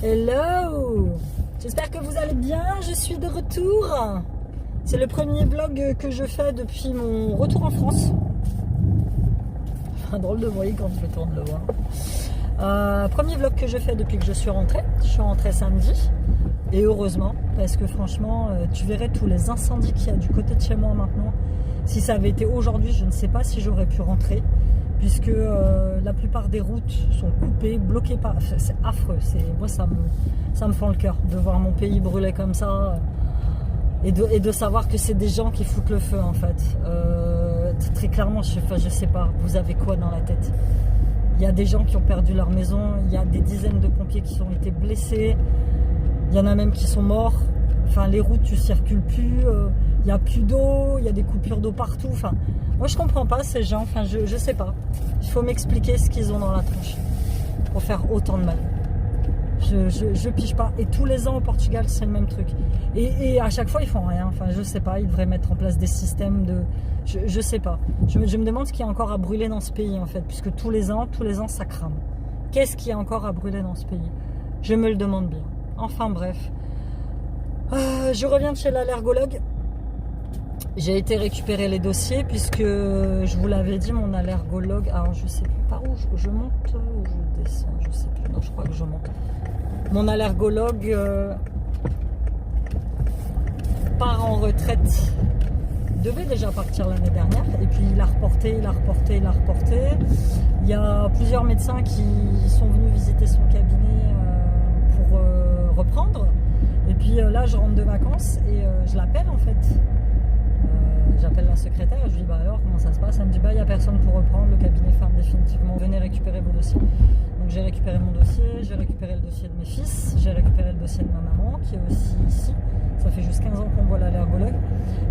Hello! J'espère que vous allez bien, je suis de retour. C'est le premier vlog que je fais depuis mon retour en France. Un drôle de bruit quand je tourne le voir. Premier vlog que je fais depuis que je suis rentrée. Je suis rentrée samedi. Et heureusement, parce que franchement, tu verrais tous les incendies qu'il y a du côté de chez moi maintenant. Si ça avait été aujourd'hui, je ne sais pas si j'aurais pu rentrer. Puisque la plupart des routes sont coupées, bloquées par... C'est affreux. Moi, ça me fend le cœur de voir mon pays brûler comme ça et de savoir que c'est des gens qui foutent le feu, en fait. Très clairement, je sais pas, vous avez quoi dans la tête? Il y a des gens qui ont perdu leur maison, il y a des dizaines de pompiers qui ont été blessés, il y en a même qui sont morts. Enfin, les routes, tu circules plus, il n'y a plus d'eau, il y a des coupures d'eau partout. Enfin, moi, je comprends pas ces gens. Enfin, je sais pas. Il faut m'expliquer ce qu'ils ont dans la tronche pour faire autant de mal. Je pige pas. Et tous les ans au Portugal, c'est le même truc. Et à chaque fois, ils font rien. Enfin, je sais pas. Ils devraient mettre en place des systèmes de... Je sais pas. Je me demande ce qu'il y a encore à brûler dans ce pays, en fait. Puisque tous les ans, ça crame. Qu'est-ce qu'il y a encore à brûler dans ce pays? Je me le demande bien. Enfin, bref. Je reviens de chez l'allergologue. J'ai été récupérer les dossiers puisque je vous l'avais dit, mon allergologue. Alors je sais plus par où je monte ou je descends, je sais plus. Non, je crois que je monte. Mon allergologue part en retraite. Devait déjà partir l'année dernière et puis il a reporté. Il y a plusieurs médecins qui sont venus visiter son cabinet pour reprendre. Et puis là, je rentre de vacances et je l'appelle en fait. J'appelle la secrétaire et je lui dis bah alors comment ça se passe? Elle me dit bah il n'y a personne pour reprendre, le cabinet ferme définitivement, venez récupérer vos dossiers. Donc j'ai récupéré mon dossier, j'ai récupéré le dossier de mes fils, j'ai récupéré le dossier de ma maman qui est aussi ici. Ça fait juste 15 ans qu'on voit l'allergologue.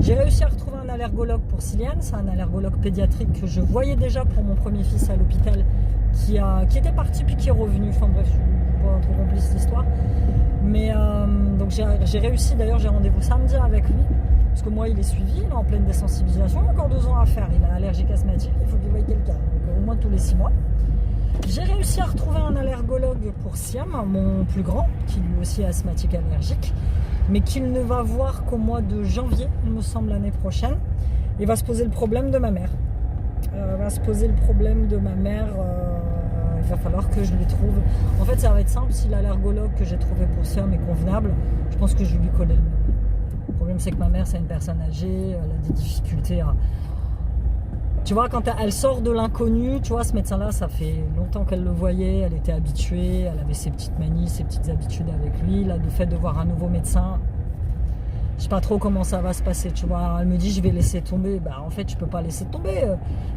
J'ai réussi à retrouver un allergologue pour Siliane, c'est un allergologue pédiatrique que je voyais déjà pour mon premier fils à l'hôpital qui était parti puis qui est revenu. Enfin bref, je ne vais pas trop compliquer cette histoire. Mais donc j'ai réussi, d'ailleurs j'ai rendez-vous samedi avec lui. Parce que moi, il est suivi, il est en pleine désensibilisation, il a encore 2 ans à faire. Il est allergique asthmatique, il faut qu'il voie quelqu'un, donc au moins tous les 6 mois. J'ai réussi à retrouver un allergologue pour Siam, mon plus grand, qui lui aussi est asthmatique allergique, mais qu'il ne va voir qu'au mois de janvier, il me semble, l'année prochaine. Il va se poser le problème de ma mère. Il va falloir que je lui trouve... En fait, ça va être simple, si l'allergologue que j'ai trouvé pour Siam est convenable, je pense que je lui connais le nom. Le problème, c'est que ma mère, c'est une personne âgée, elle a des difficultés à... Tu vois, quand elle sort de l'inconnu, tu vois, ce médecin-là, ça fait longtemps qu'elle le voyait, elle était habituée, elle avait ses petites manies, ses petites habitudes avec lui. Là, le fait de voir un nouveau médecin, je sais pas trop comment ça va se passer, tu vois. Elle me dit, je vais laisser tomber. Bah, en fait, tu peux pas laisser tomber.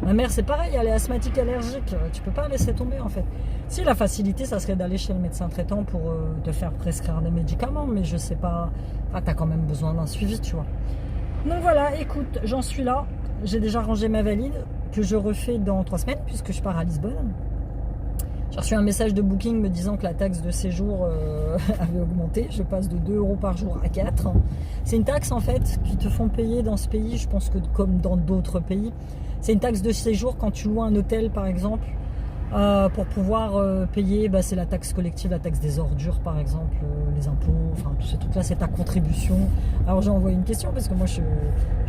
Ma mère, c'est pareil, elle est asthmatique allergique. Tu peux pas laisser tomber, en fait. Si la facilité, ça serait d'aller chez le médecin traitant pour te faire prescrire des médicaments, mais je sais pas. Enfin, t'as quand même besoin d'un suivi, tu vois. Donc voilà, écoute, j'en suis là. J'ai déjà rangé ma valise que je refais dans 3 semaines puisque je pars à Lisbonne. J'ai reçu un message de Booking me disant que la taxe de séjour avait augmenté. Je passe de 2 € par jour à 4. C'est une taxe en fait qui te font payer dans ce pays, je pense que comme dans d'autres pays. C'est une taxe de séjour quand tu loues un hôtel par exemple. Pour pouvoir payer, bah, c'est la taxe collective, la taxe des ordures par exemple, les impôts, enfin tout ce truc là, c'est ta contribution. Alors j'ai envoyé une question parce que moi je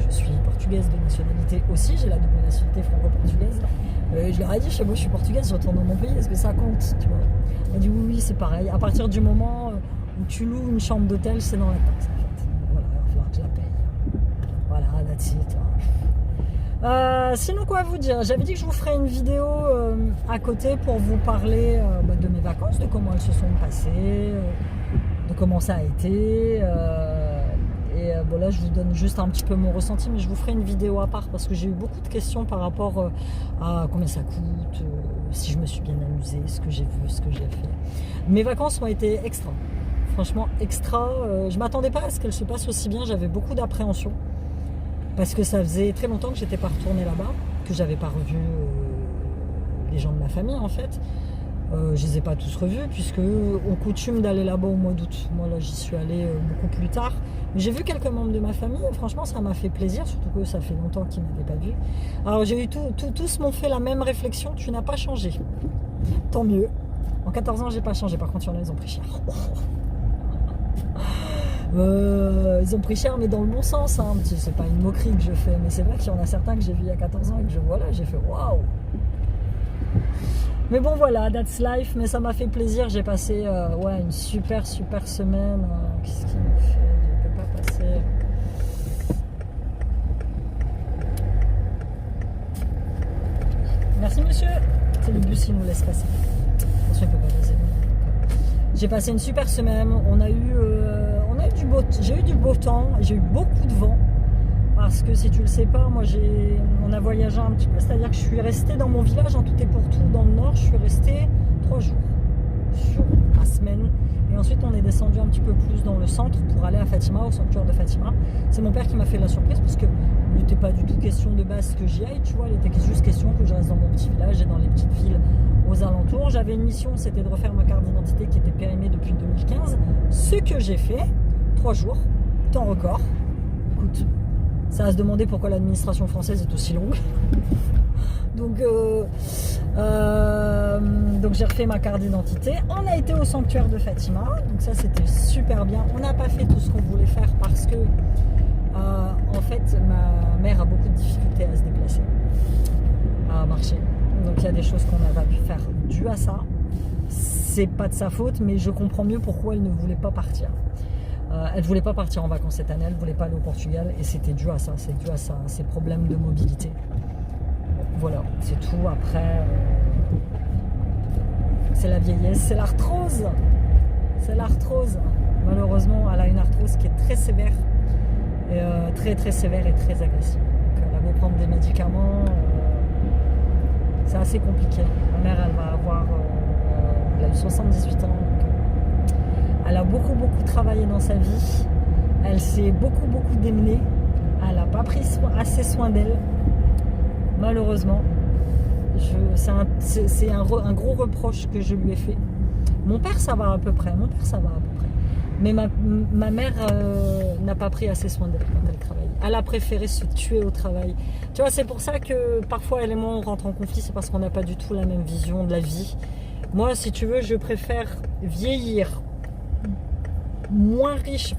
suis portugaise de nationalité aussi, j'ai la double nationalité franco-portugaise. Je leur ai dit, chez moi je suis portugaise, je retourne dans mon pays, est-ce que ça compte, tu vois? Elle m'a dit oui, c'est pareil, à partir du moment où tu loues une chambre d'hôtel, c'est dans la taxe en fait. Voilà, il va falloir que je la paye. Voilà, that's it. Sinon quoi vous dire, j'avais dit que je vous ferais une vidéo à côté pour vous parler de mes vacances, de comment elles se sont passées, de comment ça a été bon là je vous donne juste un petit peu mon ressenti, mais je vous ferai une vidéo à part parce que j'ai eu beaucoup de questions par rapport à combien ça coûte, si je me suis bien amusée, ce que j'ai vu, ce que j'ai fait. Mes vacances ont été extra, franchement extra, je m'attendais pas à ce qu'elles se passent aussi bien, j'avais beaucoup d'appréhension. Parce que ça faisait très longtemps que j'étais pas retournée là-bas, que j'avais pas revu les gens de ma famille en fait. Je les ai pas tous revus puisque on coutume d'aller là-bas au mois d'août. Moi là j'y suis allée beaucoup plus tard. Mais j'ai vu quelques membres de ma famille et franchement ça m'a fait plaisir, surtout que ça fait longtemps qu'ils m'avaient pas vu. Alors j'ai eu tous m'ont fait la même réflexion, tu n'as pas changé. Tant mieux. En 14 ans, j'ai pas changé. Par contre, il y en a, ils ont pris cher. Ils ont pris cher, mais dans le bon sens. Hein. C'est pas une moquerie que je fais, mais c'est vrai qu'il y en a certains que j'ai vus il y a 14 ans et que je vois là, j'ai fait waouh. Mais bon, voilà, that's life. Mais ça m'a fait plaisir. J'ai passé une super semaine. Qu'est-ce qu'il me fait? Je ne peux pas passer. Merci, monsieur. C'est le bus qui nous laisse passer. Attention, il ne peut pas passer. J'ai passé une super semaine. On a eu du beau temps. J'ai eu du beau temps. J'ai eu beaucoup de vent. Parce que si tu le sais pas, moi on a voyagé un petit peu. C'est-à-dire que je suis restée dans mon village en tout et pour tout dans le nord. Je suis restée 3 jours sur la semaine. Et ensuite, on est descendu un petit peu plus dans le centre pour aller à Fatima, au sanctuaire de Fatima. C'est mon père qui m'a fait la surprise parce que il n'était pas du tout question de base que j'y aille. Tu vois, il était juste question que je reste dans mon petit village et dans les petites villes aux alentours. J'avais une mission, c'était de refaire ma carte d'identité qui était périmée depuis 2015. Ce que j'ai fait, 3 jours, temps record. Écoute, ça va se demander pourquoi l'administration française est aussi longue. Donc j'ai refait ma carte d'identité. On a été au sanctuaire de Fatima. Donc ça, c'était super bien. On n'a pas fait tout ce qu'on voulait faire parce que en fait, ma mère a beaucoup de difficultés à se déplacer, à marcher. Donc il y a des choses qu'on n'a pas pu faire dû à ça. C'est pas de sa faute, mais je comprends mieux pourquoi elle ne voulait pas partir. Elle ne voulait pas partir en vacances cette année, elle ne voulait pas aller au Portugal et c'était dû à ça, c'est dû à ça, ces problèmes de mobilité. Voilà, c'est tout. Après, c'est la vieillesse, c'est l'arthrose. C'est l'arthrose. Malheureusement, elle a une arthrose qui est très sévère, et, très sévère et très agressive. Donc, elle a beau prendre des médicaments, c'est assez compliqué. Ma mère, elle va avoir, elle a eu 78 ans. Elle a beaucoup travaillé dans sa vie. Elle s'est beaucoup démenée. Elle n'a pas pris assez soin d'elle. Malheureusement. C'est un gros reproche que je lui ai fait. Mon père, ça va à peu près. Mais ma mère n'a pas pris assez soin d'elle quand elle travaille. Elle a préféré se tuer au travail. Tu vois, c'est pour ça que parfois elle et moi on rentre en conflit. C'est parce qu'on n'a pas du tout la même vision de la vie. Moi, si tu veux, je préfère vieillir moins riche,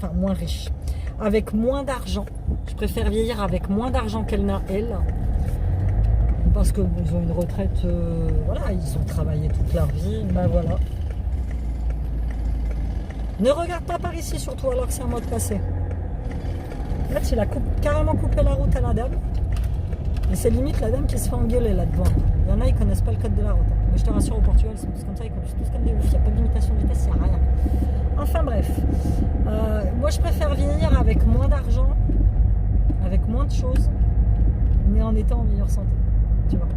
avec moins d'argent. Je préfère vieillir avec moins d'argent qu'elle n'a, elle, parce qu'ils ont une retraite, ils ont travaillé toute leur vie, ben voilà. Ne regarde pas par ici, surtout alors que c'est un mode passé. Là, il a carrément coupé la route à la dame, et c'est limite la dame qui se fait engueuler là-devant. Il y en a, ils connaissent pas le code de la route. Mais je te rassure, au Portugal, ils sont tous comme ça, ils conduisent tous comme des oufs. Il n'y a pas de limitation de vitesse, il n'y a rien. Enfin bref, moi je préfère vieillir avec moins d'argent, avec moins de choses, mais en étant en meilleure santé, tu vois.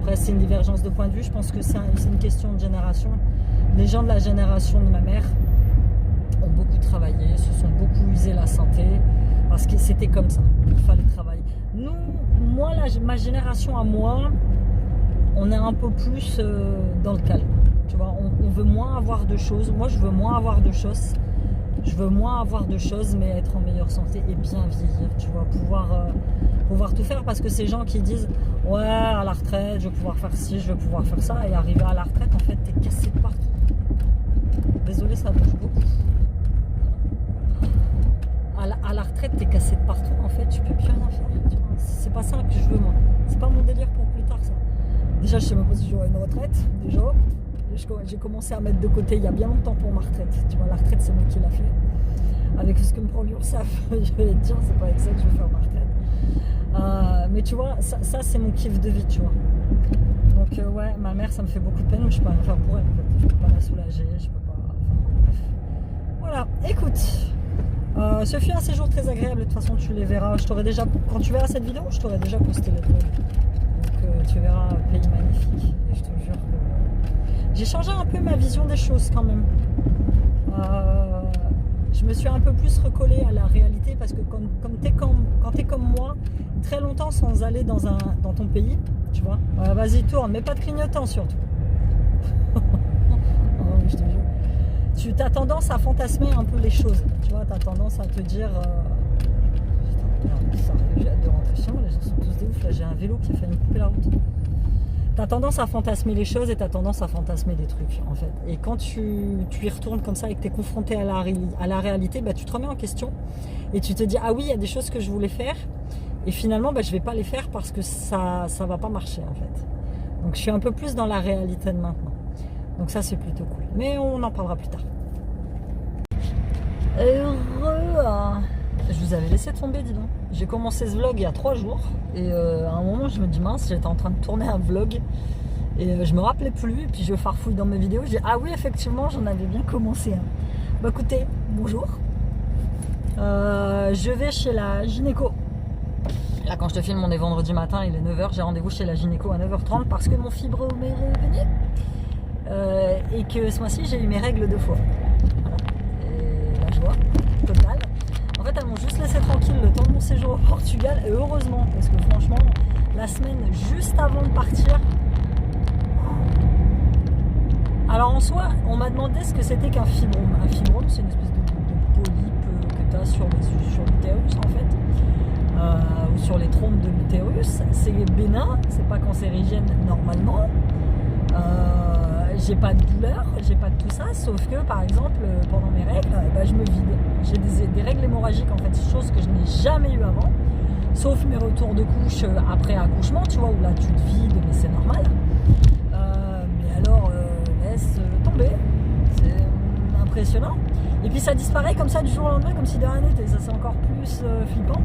Après, c'est une divergence de point de vue, je pense que c'est une question de génération. Les gens de la génération de ma mère ont beaucoup travaillé, se sont beaucoup usé la santé, parce que c'était comme ça, il fallait travailler. Ma génération à moi, on est un peu plus dans le calme. Tu vois, on veut moins avoir de choses. Moi, je veux moins avoir de choses. Mais être en meilleure santé et bien vieillir. Tu vois, pouvoir tout faire. Parce que ces gens qui disent ouais, à la retraite, je vais pouvoir faire ci, je vais pouvoir faire ça. Et arriver à la retraite, en fait, t'es cassé de partout. Désolé, ça bouge beaucoup. À la retraite, t'es cassé de partout. En fait, tu peux plus rien faire. Tu vois. C'est pas ça que je veux, moi. C'est pas mon délire pour plus tard, ça. Déjà, je sais même pas si j'aurai une retraite. Déjà. J'ai commencé à mettre de côté il y a bien longtemps pour ma retraite. Tu vois, la retraite, c'est moi qui l'a fait. Avec ce que me prend l'URSSAF, je vais te dire, c'est pas avec ça que je vais faire ma retraite. Mais tu vois, ça c'est mon kiff de vie, tu vois. Donc, ouais, ma mère, ça me fait beaucoup de peine, mais je peux rien faire pour elle. En fait. Je peux pas la soulager, je peux pas. Enfin, bref. Voilà, écoute. Ce fut un séjour très agréable. De toute façon, tu les verras. Quand tu verras cette vidéo, je t'aurai déjà posté les trucs. Donc, tu verras un pays magnifique. Et je te jure que. J'ai changé un peu ma vision des choses quand même. Je me suis un peu plus recollée à la réalité parce que quand t'es comme moi, très longtemps sans aller dans ton pays, tu vois, vas-y tourne, mais pas de clignotant surtout. Oh, je te jure. Tu as tendance à fantasmer un peu les choses, tu vois, tu as tendance à te dire j'ai hâte de rentrer chez moi, les gens sont tous des oufs, là j'ai un vélo qui a failli me couper la route. t'as tendance à fantasmer les choses et t'as tendance à fantasmer des trucs, en fait. Et quand tu y retournes comme ça et que t'es confronté à la réalité, bah, tu te remets en question et tu te dis, ah oui, il y a des choses que je voulais faire et finalement, bah, je vais pas les faire parce que ça va pas marcher, en fait. Donc je suis un peu plus dans la réalité de maintenant. Donc ça, c'est plutôt cool. Mais on en parlera plus tard. Heureux. Je vous avais laissé tomber, dis donc. J'ai commencé ce vlog il y a 3 jours. Et à un moment, je me dis, mince, j'étais en train de tourner un vlog. Et je me rappelais plus. Et puis je farfouille dans mes vidéos. Je dis, ah oui, effectivement, j'en avais bien commencé un. Bah écoutez, bonjour. Je vais chez la gynéco. Là, quand je te filme, on est vendredi matin, il est 9h. J'ai rendez-vous chez la gynéco à 9h30 parce que mon fibrome est revenu. Et que ce mois-ci, j'ai eu mes règles 2 fois. Voilà. Et la joie totale. En fait, elles m'ont juste laissé tranquille le temps de mon séjour au Portugal. Et heureusement, parce que franchement, la semaine juste avant de partir... Alors en soi, on m'a demandé ce que c'était qu'un fibrome. Un fibrome, c'est une espèce de polype que tu as sur l'utérus, en fait. Ou sur les trompes de l'utérus. C'est bénin, c'est pas cancérigène normalement. J'ai pas de douleur, j'ai pas de tout ça, sauf que par exemple pendant mes règles, bah, je me vide. J'ai des règles hémorragiques en fait, chose que je n'ai jamais eu avant, sauf mes retours de couche après accouchement, tu vois, où là tu te vides, mais c'est normal. Mais alors, laisse tomber, c'est impressionnant. Et puis ça disparaît comme ça du jour au lendemain, comme si de rien n'était, ça c'est encore plus flippant.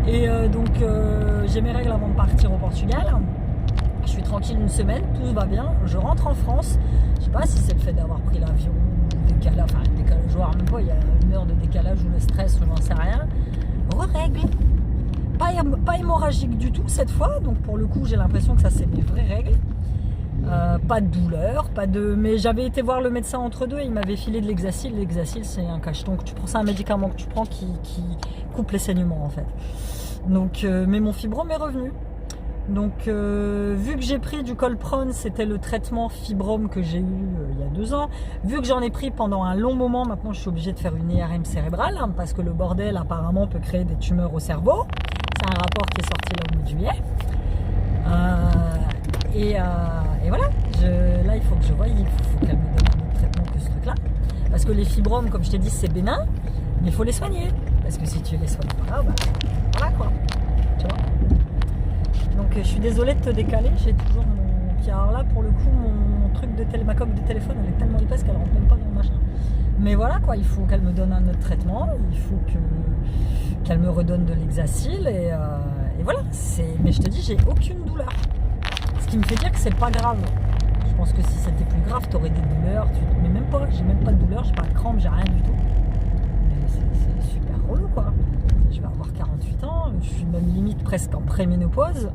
Et donc j'ai mes règles avant de partir au Portugal. Je suis tranquille une semaine, tout va bien. Je rentre en France. Je sais pas si c'est le fait d'avoir pris l'avion, décalage, enfin décalage horaire, même pas, il y a 1 heure de décalage ou le stress, ou j'en sais rien. Règle. Pas hémorragique du tout cette fois, donc pour le coup j'ai l'impression que ça c'est mes vraies règles. Pas de douleur, pas de. Mais j'avais été voir le médecin entre deux et il m'avait filé de l'Hexacil. L'Hexacil c'est un cacheton que tu prends, c'est un médicament que tu prends qui coupe les saignements en fait. Donc, mais mon fibrome est revenu. Donc vu que j'ai pris du Colprone, c'était le traitement fibrome que j'ai eu il y a 2 ans. Vu que j'en ai pris pendant un long moment, maintenant je suis obligée de faire une IRM cérébrale hein, parce que le bordel apparemment peut créer des tumeurs au cerveau. C'est un rapport qui est sorti là au mois de juillet. Et voilà, là il faut que je voie, il faut qu'elle me donne un autre traitement que ce truc-là. Parce que les fibromes, comme je t'ai dit, c'est bénin, mais il faut les soigner. Parce que si tu les soignes pas, bah, voilà quoi. Tu vois. Donc je suis désolée de te décaler, j'ai toujours mon... Puis alors là pour le coup mon truc de ma coque de téléphone elle est tellement épaisse qu'elle rentre même pas dans le machin. Mais voilà quoi, il faut qu'elle me donne un autre traitement, il faut qu'elle me redonne de l'Hexacil et voilà. Mais je te dis j'ai aucune douleur. Ce qui me fait dire que c'est pas grave. Je pense que si c'était plus grave t'aurais des douleurs, mais même pas, j'ai même pas de douleur, j'ai pas de crampes, j'ai rien du tout. Mais c'est super relou quoi. Je vais avoir 48 ans, je suis même limite presque en préménopause.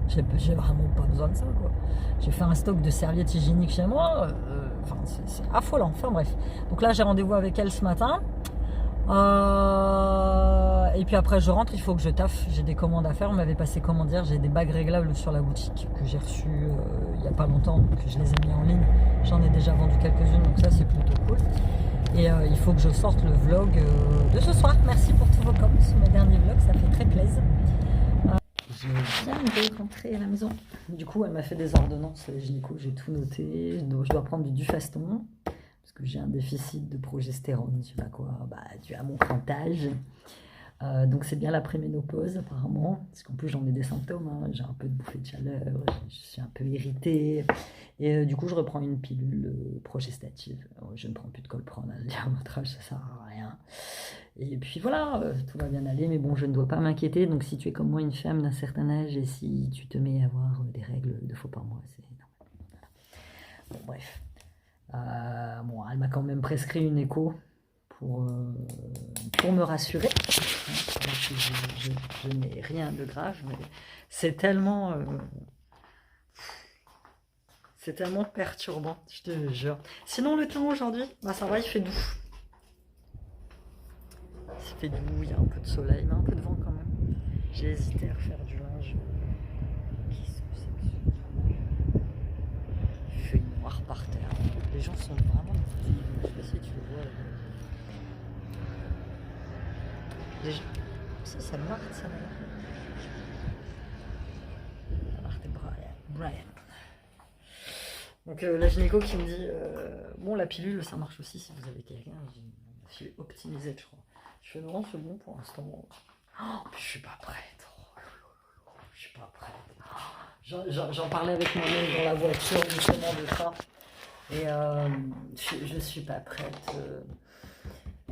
J'ai vraiment pas besoin de ça quoi. J'ai fait un stock de serviettes hygiéniques chez moi. Enfin, c'est affolant. Enfin bref. Donc là j'ai rendez-vous avec elle ce matin. Et puis après je rentre, il faut que je taffe. J'ai des commandes à faire. On m'avait passé commande hier. J'ai des bagues réglables sur la boutique que j'ai reçues il n'y a pas longtemps. Donc je les ai mis en ligne. J'en ai déjà vendu quelques-unes. Donc ça c'est plutôt cool. Et il faut que je sorte le vlog de ce soir. Merci pour tous vos comments sur mes derniers vlogs. Ça fait très plaisir. Je viens de rentrer à la maison. Du coup, elle m'a fait des ordonnances gynéco. J'ai tout noté. Je dois prendre du Dufaston parce que j'ai un déficit de progestérone. Je sais pas quoi. Bah, dû à mon crantage. Donc, c'est bien la préménopause apparemment. Parce qu'en plus, j'en ai des symptômes. Hein. J'ai un peu de bouffée de chaleur. Je suis un peu irritée. Et du coup, je reprends une pilule progestative. Je ne prends plus de Colprone. À votre âge, ça sert à rien. Et puis voilà, tout va bien aller, mais bon, je ne dois pas m'inquiéter. Donc si tu es comme moi une femme d'un certain âge et si tu te mets à avoir des règles 2 fois par mois, c'est normal. Voilà. Bon, bref. Bon, elle m'a quand même prescrit une écho pour me rassurer. Je n'ai rien de grave, mais c'est tellement perturbant, je te jure. Sinon, le temps aujourd'hui, bah, ça va, il fait doux. Il fait doux, il y a un peu de soleil, mais un peu de vent quand même. J'ai hésité à refaire du linge. Qu'est-ce que c'est que ça? Il fait noir par terre. Les gens sont vraiment vives. Je sais pas si tu le vois. Les gens... Ça marque, ça marque. Ça marque Brian. Donc la gynéco qui me dit bon, la pilule ça marche aussi si vous avez quelqu'un. Je suis optimisée, je crois. Je fais non, c'est bon pour l'instant. Oh, je suis pas prête. Je suis pas prête. J'en parlais avec moi-même dans la voiture justement de ça. Et je suis pas prête.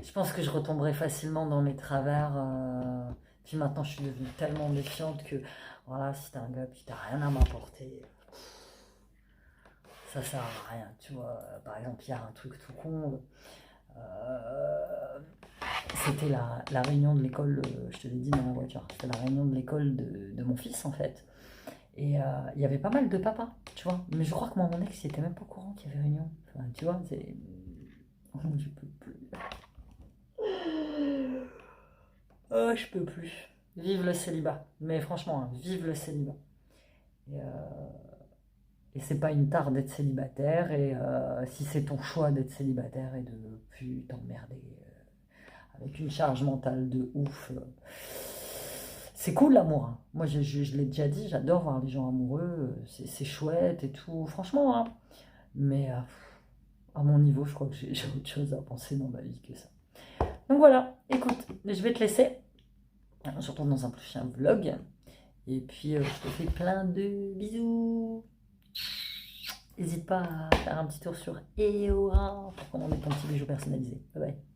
Je pense que je retomberai facilement dans mes travers. Puis maintenant, je suis devenue tellement méfiante que voilà, si t'as un gars puis t'as rien à m'apporter, ça sert à rien. Tu vois, par exemple, il y a un truc tout con. C'était la réunion de l'école, je te l'ai dit dans la voiture. C'était la réunion de l'école de mon fils en fait. Et il y avait pas mal de papas, tu vois. Mais je crois que mon ex, il était même pas au courant qu'il y avait réunion. Enfin, tu vois, c'est. Je peux plus. Oh, je peux plus. Vive le célibat. Mais franchement, hein, vive le célibat. Et c'est pas une tare d'être célibataire. Et si c'est ton choix d'être célibataire et de plus t'emmerder avec une charge mentale de ouf, c'est cool l'amour. Hein. Moi, je l'ai déjà dit, j'adore voir les gens amoureux. C'est chouette et tout. Franchement, hein. Mais à mon niveau, je crois que j'ai autre chose à penser dans ma vie que ça. Donc voilà, écoute, je vais te laisser. On se retrouve dans un prochain vlog. Et puis, je te fais plein de bisous. N'hésite pas à faire un petit tour sur Eora pour commander ton petit bijou personnalisé. Bye bye.